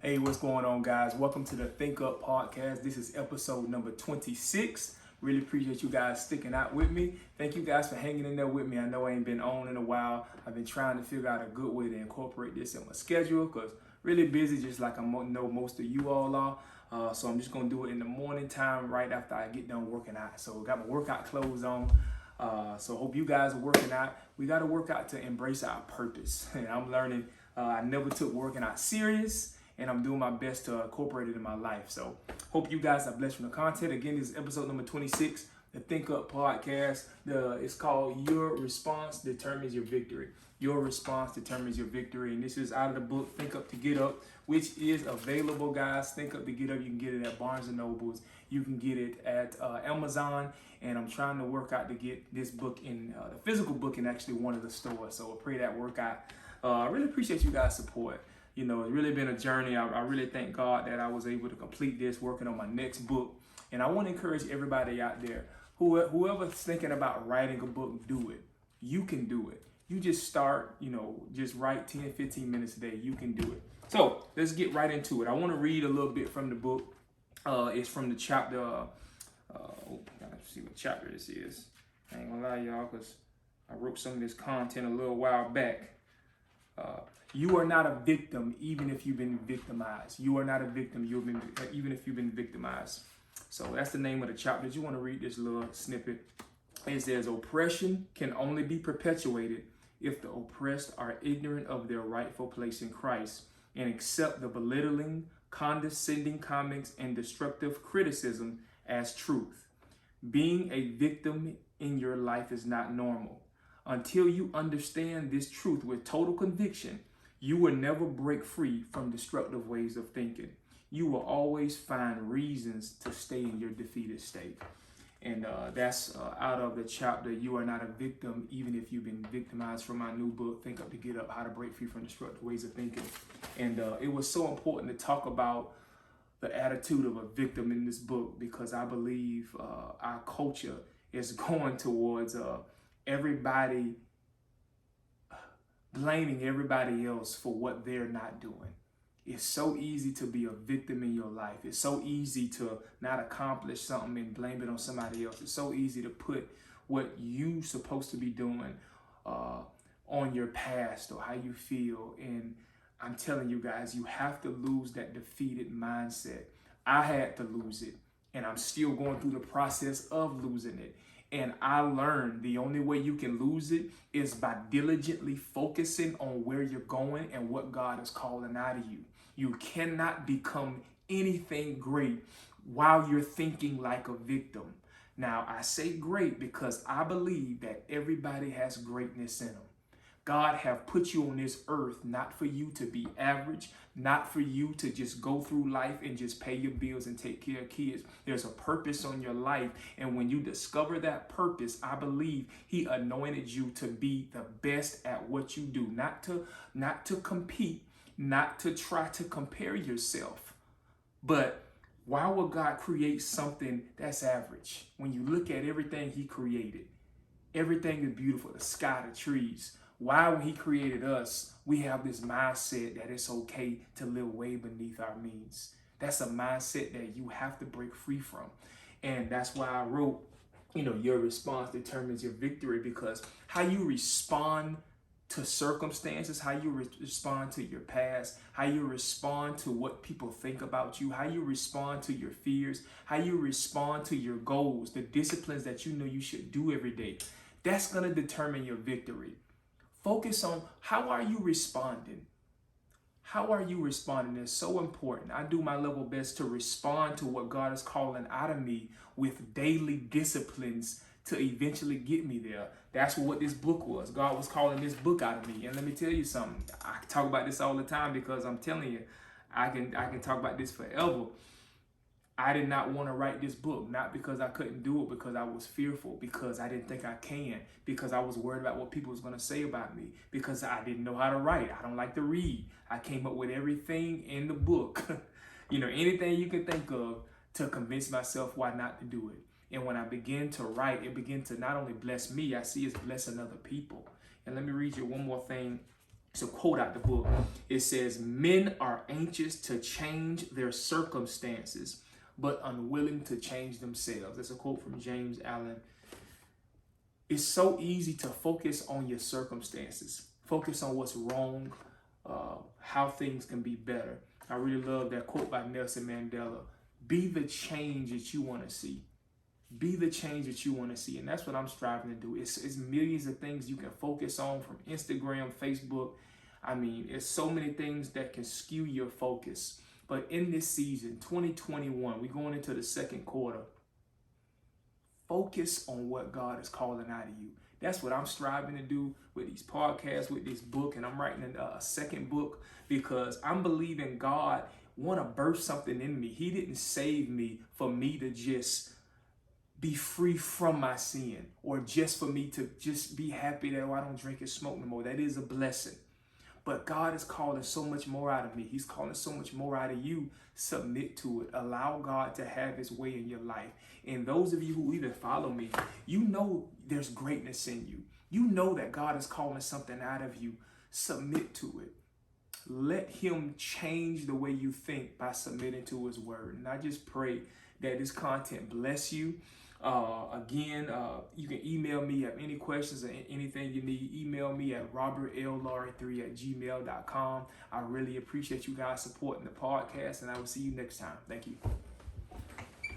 Hey, what's going on, guys? Welcome to the Think Up Podcast. This is episode number 26. Really appreciate you guys sticking out with me. Thank you guys for hanging in there with me. I know I ain't been on in a while. I've been trying to figure out a good way to incorporate this in my schedule because really busy, just like I know most of you all are. So I'm just gonna do it in the morning time right after I get done working out. So I got my workout clothes on. So hope you guys are working out. We got to work out to embrace our purpose. And I'm learning. I never took working out serious, and I'm doing my best to incorporate it in my life. So hope you guys are blessed from the content. Again, this is episode number 26, the Think Up Podcast. It's called Your Response Determines Your Victory. Your response determines your victory. And this is out of the book, Think Up to Get Up, which is available, guys. Think Up to Get Up. You can get it at Barnes & Nobles. You can get it at Amazon. And I'm trying to work out to get this book in, the physical book in actually one of the stores. So I pray that work out. I really appreciate you guys' support. You know, it's really been a journey. I really thank God that I was able to complete this, working on my next book. And I want to encourage everybody out there, whoever's thinking about writing a book, do it. You can do it. You just start, just write 10, 15 minutes a day. You can do it. So let's get right into it. I want to read a little bit from the book. It's from the chapter, gotta see what chapter this is. I ain't gonna lie, y'all, because I wrote some of this content a little while back. You are not a victim, even if you've been victimized. You are not a victim, even if you've been victimized. So that's the name of the chapter. You want to read this little snippet. It says, oppression can only be perpetuated if the oppressed are ignorant of their rightful place in Christ and accept the belittling, condescending comments and destructive criticism as truth. Being a victim in your life is not normal. Until you understand this truth with total conviction, you will never break free from destructive ways of thinking. You will always find reasons to stay in your defeated state. And that's out of the chapter, You Are Not a Victim, Even If You've Been Victimized, from my new book, Think Up to Get Up, How to Break Free from Destructive Ways of Thinking. And it was so important to talk about the attitude of a victim in this book because I believe our culture is going towards everybody blaming everybody else for what they're not doing. It's so easy to be a victim in your life. It's so easy to not accomplish something and blame it on somebody else. It's so easy to put what you're supposed to be doing on your past or how you feel. And I'm telling you guys, you have to lose that defeated mindset. I had to lose it, and I'm still going through the process of losing it. And I learned the only way you can lose it is by diligently focusing on where you're going and what God is calling out of you. You cannot become anything great while you're thinking like a victim. Now, I say great because I believe that everybody has greatness in them. God have put you on this earth not for you to be average, not for you to just go through life and just pay your bills and take care of kids. There's a purpose on your life. And when you discover that purpose, I believe he anointed you to be the best at what you do, not to compete, not to try to compare yourself. But why would God create something that's average? When you look at everything he created, everything is beautiful, the sky, the trees. Why, when he created us, we have this mindset that it's okay to live way beneath our means. That's a mindset that you have to break free from. And that's why I wrote, your response determines your victory, because how you respond to circumstances, how you respond to your past, how you respond to what people think about you, how you respond to your fears, how you respond to your goals, the disciplines that you know you should do every day, that's going to determine your victory. Focus on how are you responding? How are you responding? It's so important. I do my level best to respond to what God is calling out of me with daily disciplines to eventually get me there. That's what this book was. God was calling this book out of me. And let me tell you something. I talk about this all the time because I'm telling you, I can talk about this forever. I did not want to write this book, not because I couldn't do it, because I was fearful, because I didn't think I can, because I was worried about what people was going to say about me, because I didn't know how to write. I don't like to read. I came up with everything in the book, anything you can think of to convince myself why not to do it. And when I begin to write, it began to not only bless me, I see it's blessing other people. And let me read you one more thing It's a quote out the book. It says, men are anxious to change their circumstances, but unwilling to change themselves. That's a quote from James Allen. It's so easy to focus on your circumstances, focus on what's wrong, how things can be better. I really love that quote by Nelson Mandela. Be the change that you want to see. Be the change that you want to see. And that's what I'm striving to do. It's millions of things you can focus on, from Instagram, Facebook. I mean, it's so many things that can skew your focus. But in this season, 2021, we're going into the second quarter. Focus on what God is calling out of you. That's what I'm striving to do with these podcasts, with this book. And I'm writing a second book because I'm believing God want to birth something in me. He didn't save me for me to just be free from my sin, or just for me to just be happy that, oh, I don't drink and smoke no more. That is a blessing. But God is calling so much more out of me. He's calling so much more out of you. Submit to it. Allow God to have his way in your life. And those of you who even follow me, you know there's greatness in you. You know that God is calling something out of you. Submit to it. Let him change the way you think by submitting to his word. And I just pray that this content bless you. Again, you can email me at any questions or anything you need. Email me at robertlaurie3@gmail.com. I really appreciate you guys supporting the podcast, and I will see you next time. Thank you.